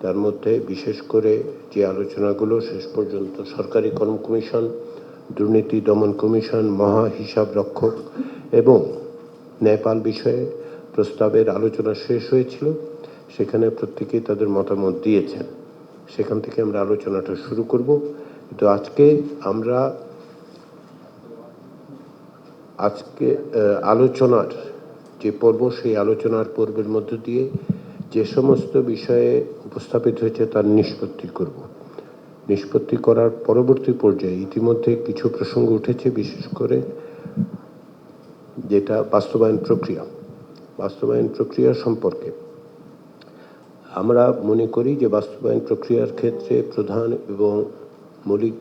তার মধ্যে বিশেষ করে যে আলোচনাগুলো শেষ পর্যন্ত সরকারি কর্ম কমিশন, দুর্নীতি দমন কমিশন, মহা হিসাব রক্ষক এবং নেপাল বিষয়ে প্রস্তাবের আলোচনা শেষ হয়েছিল, সেখানে প্রত্যেকেই তাদের মতামত দিয়েছেন। সেখান থেকে আমরা আলোচনাটা শুরু করব। কিন্তু আজকে আলোচনার যে পর্ব, সেই আলোচনার পর্বের মধ্য দিয়ে যে সমস্ত বিষয়ে উপস্থাপিত হয়েছে তার নিষ্পত্তি করব। নিষ্পত্তি করার পরবর্তী পর্যায়ে ইতিমধ্যে কিছু প্রসঙ্গ উঠেছে, বিশেষ করে যেটা বাস্তবায়ন প্রক্রিয়া সম্পর্কে আমরা মনে করি যে বাস্তবায়ন প্রক্রিয়ার ক্ষেত্রে প্রধান এবং মৌলিক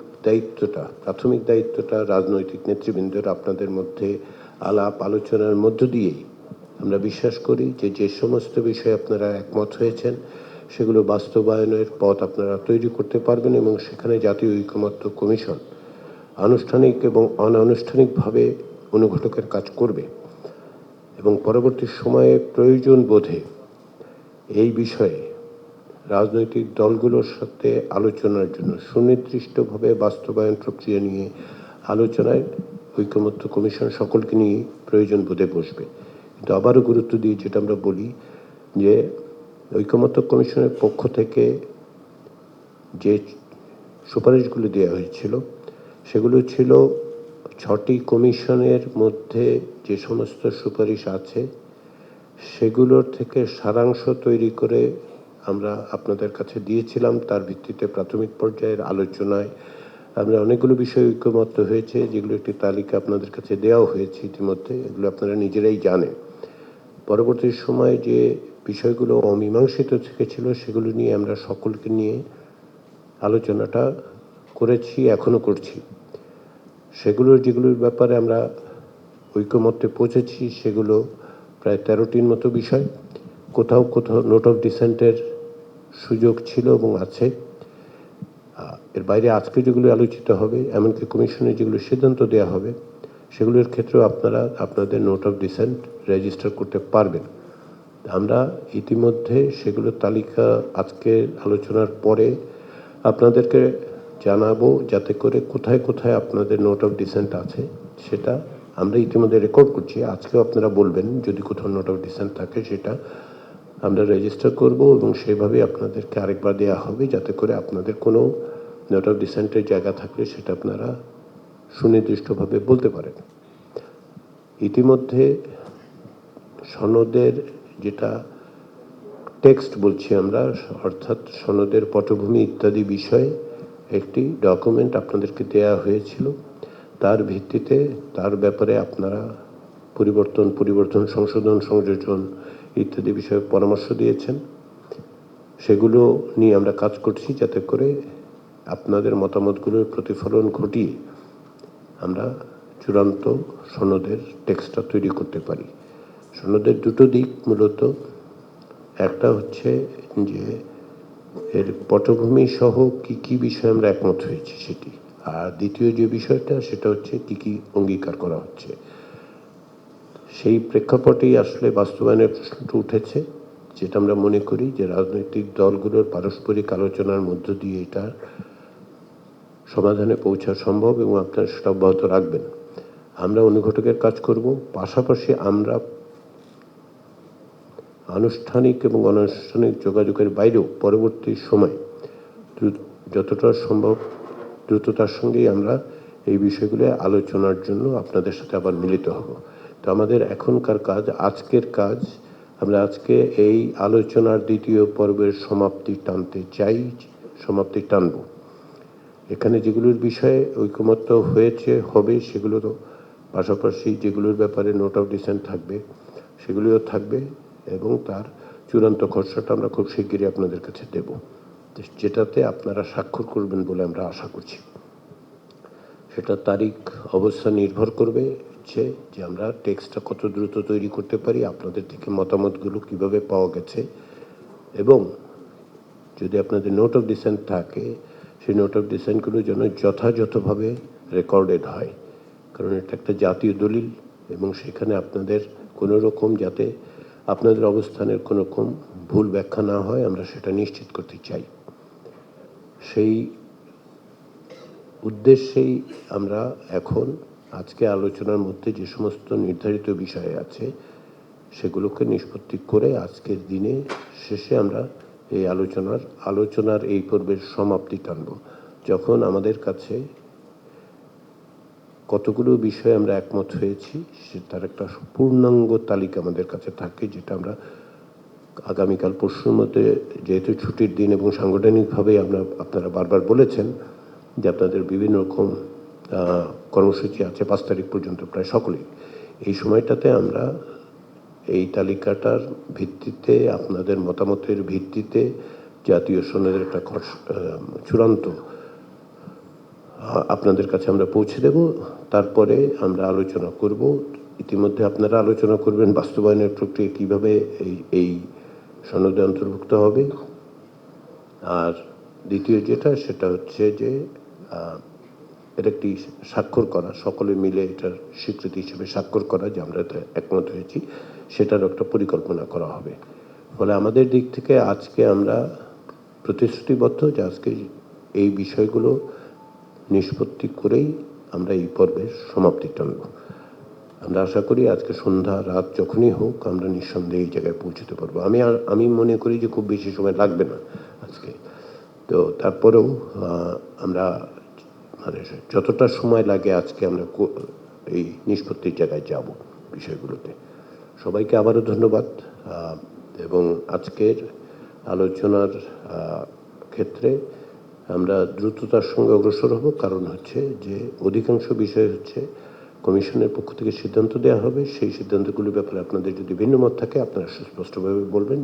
প্রাথমিক দায়িত্বটা রাজনৈতিক নেতৃবৃন্দের, আপনাদের মধ্যে আলাপ আলোচনার মধ্য দিয়েই আমরা বিশ্বাস করি যে সমস্ত বিষয়ে আপনারা একমত হয়েছেন সেগুলো বাস্তবায়নের পথ আপনারা তৈরি করতে পারবেন এবং সেখানে জাতীয় ঐকমত্য কমিশন আনুষ্ঠানিক এবং অনানুষ্ঠানিকভাবে অনুঘটকের কাজ করবে এবং পরবর্তী সময়ে প্রয়োজন বোধে এই বিষয়ে রাজনৈতিক দলগুলোর সাথে আলোচনার জন্য সুনির্দিষ্টভাবে বাস্তবায়ন প্রক্রিয়া নিয়ে আলোচনায় ঐকমত্য কমিশন সকলকে নিয়ে প্রয়োজন বোধে বসবে। কিন্তু আবারও গুরুত্ব দিয়ে যেটা আমরা বলি যে ঐকমত্য কমিশনের পক্ষ থেকে যে সুপারিশগুলো দেওয়া হয়েছিল সেগুলো ছিল 6টি কমিশনের মধ্যে যে সমস্ত সুপারিশ আছে সেগুলোর থেকে সারাংশ তৈরি করে আমরা আপনাদের কাছে দিয়েছিলাম। তার ভিত্তিতে প্রাথমিক পর্যায়ের আলোচনায় আমরা অনেকগুলো বিষয় ঐকমত্য হয়েছে, যেগুলো একটি তালিকা আপনাদের কাছে দেওয়া হয়েছে ইতিমধ্যে, এগুলো আপনারা নিজেরাই জানেন। পরবর্তী সময়ে যে বিষয়গুলো অমীমাংসিত থেকেছিল সেগুলো নিয়ে আমরা সকলকে নিয়ে আলোচনাটা করেছি, এখনো করছি। যেগুলোর ব্যাপারে আমরা ঐকমত্যে পৌঁছেছি সেগুলো প্রায় 13টির মতো বিষয়। কোথাও নোট অফ ডিসেন্টের সুযোগ ছিল এবং আছে। এর বাইরে আজকে যেগুলো আলোচিত হবে, এমনকি কমিশনে যেগুলো সিদ্ধান্ত দেওয়া হবে, সেগুলোর ক্ষেত্রেও আপনারা আপনাদের নোট অফ ডিসেন্ট রেজিস্টার করতে পারবেন। আমরা ইতিমধ্যে সেগুলোর তালিকা আজকের আলোচনার পরে আপনাদেরকে জানাবো, যাতে করে কোথায় কোথায় আপনাদের নোট অফ ডিসেন্ট আছে সেটা আমরা ইতিমধ্যে রেকর্ড করছি। আজকেও আপনারা বলবেন যদি কোথাও নোট অফ ডিসেন্ট থাকে, সেটা আমরা রেজিস্টার করব এবং সেভাবে আপনাদেরকে আরেকবার দেওয়া হবে, যাতে করে আপনাদের কোনো নোট অফ ডিসেন্টের জায়গা থাকলে সেটা আপনারা সুনির্দিষ্টভাবে বলতে পারেন। ইতিমধ্যে সনদের যেটা টেক্সট বলছি আমরা, অর্থাৎ সনদের পটভূমি ইত্যাদি বিষয়ে একটি ডকুমেন্ট আপনাদেরকে দেয়া হয়েছিল। তার ভিত্তিতে তার ব্যাপারে আপনারা পরিবর্তন সংশোধন সংযোজন ইত্যাদি বিষয়ে পরামর্শ দিয়েছেন। সেগুলো নিয়ে আমরা কাজ করছি, যাতে করে আপনাদের মতামতগুলোর প্রতিফলন ঘটিয়ে আমরা চূড়ান্ত সনদের টেক্সটটা তৈরি করতে পারি। সনদের দুটো দিক মূলত, একটা হচ্ছে যে এর পটভূমি সহ কি বিষয়ে আমরা একমত হয়েছি সেটি, আর দ্বিতীয় যে বিষয়টা সেটা হচ্ছে কি অঙ্গীকার করা হচ্ছে। সেই প্রেক্ষাপটেই আসলে বাস্তবায়নের প্রশ্নটা উঠেছে, যেটা আমরা মনে করি যে রাজনৈতিক দলগুলোর পারস্পরিক আলোচনার মধ্য দিয়ে এটা সমাধানে পৌঁছা সম্ভব এবং আপনারা সেটা অব্যাহত রাখবেন। আমরা অনুঘটকের কাজ করব, পাশাপাশি আমরা আনুষ্ঠানিক এবং অনানুষ্ঠানিক যোগাযোগের বাইরেও পরবর্তী সময় যতটা সম্ভব দ্রুততার সঙ্গেই আমরা এই বিষয়গুলো আলোচনার জন্য আপনাদের সাথে আবার মিলিত হব। তো আমাদের এখনকার কাজ, আজকের কাজ, আমরা আজকে এই আলোচনার দ্বিতীয় পর্বের সমাপ্তি টানব। এখানে যেগুলোর বিষয়ে ঐকমত্য হবে সেগুলোরও পাশাপাশি যেগুলোর ব্যাপারে নোট অফ ডিসেন্ট থাকবে সেগুলিও থাকবে এবং তার চূড়ান্ত খসড়াটা আমরা খুব শিগগিরই আপনাদের কাছে দেব, যেটাতে আপনারা স্বাক্ষর করবেন বলে আমরা আশা করছি। সেটা তারিখ অবস্থা নির্ভর করবে যে আমরা টেক্সটটা কত দ্রুত তৈরি করতে পারি, আপনাদের থেকে মতামতগুলো কিভাবে পাওয়া গেছে, এবং যদি আপনাদের নোট অফ ডিসেন্ট থাকে সেই নোট অফ ডিসেন্টগুলো যেন যথাযথভাবে রেকর্ডেড হয়, কারণ এটা একটা জাতীয় দলিল এবং সেখানে আপনাদের কোনো রকম যাতে আপনাদের অবস্থানের কোনো রকম ভুল ব্যাখ্যা না হয় আমরা সেটা নিশ্চিত করতে চাই। সেই উদ্দেশ্যেই আমরা এখন আজকে আলোচনার মধ্যে যে সমস্ত নির্ধারিত বিষয় আছে সেগুলোকে নিষ্পত্তি করে আজকের দিনে শেষে আমরা এই আলোচনার এই পর্বের সমাপ্তি টানব, যখন আমাদের কাছে কতগুলো বিষয়ে আমরা একমত হয়েছি তার একটা পূর্ণাঙ্গ তালিকা আমাদের কাছে থাকে, যেটা আমরা আগামীকাল পরশুর মধ্যে, যেহেতু ছুটির দিন এবং সাংগঠনিকভাবে আপনারা বারবার বলেছেন যে আপনাদের বিভিন্ন রকম কর্মসূচি আছে 5 তারিখ পর্যন্ত প্রায় সকলেই, এই সময়টাতে আমরা এই তালিকাটার ভিত্তিতে আপনাদের মতামতের ভিত্তিতে জাতীয় সনদের একটা চূড়ান্ত আপনাদের কাছে আমরা পৌঁছে দেব। তারপরে আমরা আলোচনা করব, ইতিমধ্যে আপনারা আলোচনা করবেন বাস্তবায়নের প্রক্রিয়া কীভাবে এই সনদে অন্তর্ভুক্ত হবে। আর দ্বিতীয় যেটা সেটা হচ্ছে যে এর একটি স্বাক্ষর করা, সকলে মিলে এটার স্বীকৃতি হিসেবে স্বাক্ষর করা যে আমরা একমত হয়েছি, সেটার একটা পরিকল্পনা করা হবে। ফলে আমাদের দিক থেকে আজকে আমরা প্রতিশ্রুতিবদ্ধ যে আজকে এই বিষয়গুলো নিষ্পত্তি করেই আমরা এই পর্বের সমাপ্তি টানব। আমরা আশা করি আজকে সন্ধ্যা রাত যখনই হোক আমরা নিঃসন্দেহে এই জায়গায় পৌঁছতে পারবো। আমি মনে করি যে খুব বেশি সময় লাগবে না আজকে। তো তারপরেও আমরা মানে যতটা সময় লাগে আজকে আমরা এই নিষ্পত্তির জায়গায় যাব বিষয়গুলোতে। সবাইকে আবারও ধন্যবাদ। এবং আজকের আলোচনার ক্ষেত্রে আমরা দ্রুততার সঙ্গে অগ্রসর হব, কারণ হচ্ছে যে অধিকাংশ বিষয় হচ্ছে কমিশনের পক্ষ থেকে সিদ্ধান্ত দেওয়া হবে। সেই সিদ্ধান্তগুলির ব্যাপারে আপনাদের যদি ভিন্ন মত থাকে আপনারা সুস্পষ্টভাবে বলবেন।